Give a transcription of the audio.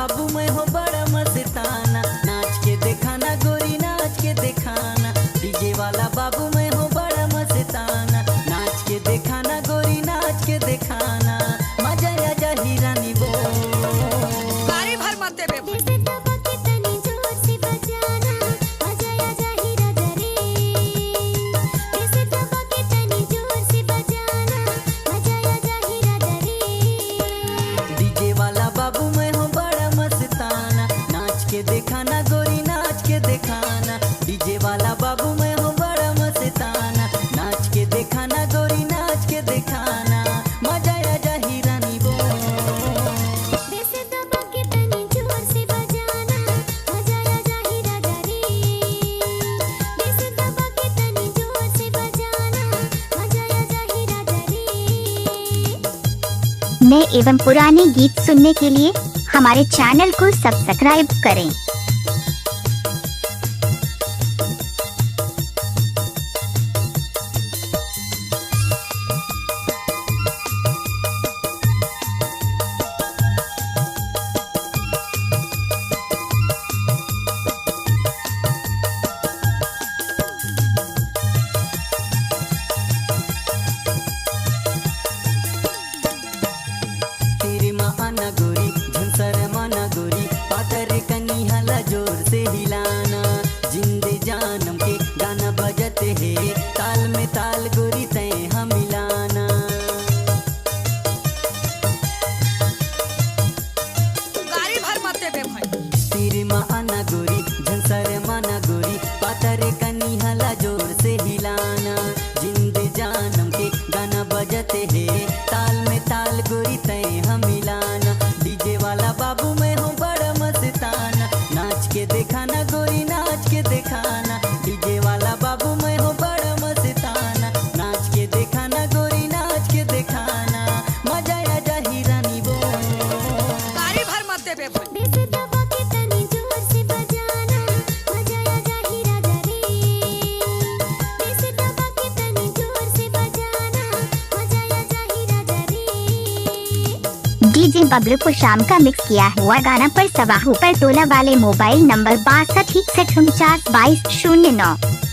बाबू मैं हो बड़ा मस्ताना, नाच के दिखाना गोरी नाच के दिखाना। डीजे वाला बाबू मैं हो बड़ा मस्ताना, नाच के दिखाना गोरी नाच के दिखाना। मजा आ जा हीरानी वो बारी भर मत देबे भाई। डीजे वाला बाबू मैं हो बड़ा मस्ताना, नाच के दिखाना गोरी नाच के दिखाना। डीजे वाला बाबू मैं हो बड़ा मस्ताना, नाच के दिखाना गोरी नाच के दिखाना। मजा आ जा हीरानी वो नए एवं पुराने गीत सुनने के लिए हमारे चैनल को सब्सक्राइब करें। तेरे माना गोरी झंसर माना गोरी, पातर कनी हला जोर से हिलाना। जिंदे जानम के गाना बजते है, ताल में ताल गोरी तय हम मिलाना। बारी भर मत देबे भाई। तेरे माना गोरी झंसर माना गोरी, पातर कनी हला जोर से हिलाना। जिंदे जानम के गाना बजते है, ताल में ताल गोरी तय हम मिलाना। डीजे वाला बाबू मैं हूँ बड़ा मस्ताना, नाच के दिखाना गोरी नाच के दिखाना। डीजे वाला बाबू मैं हूँ बड़ा मस्ताना, नाच के दिखाना गोरी नाच के दिखाना। मजा आ जा हीरानी वो बारी भर मत देबे भाई। डीजे बबलू को शाम का मिक्स किया हुआ गाना पर सवाहू पर टोला वाले मोबाइल नंबर 62 61 49 22 09।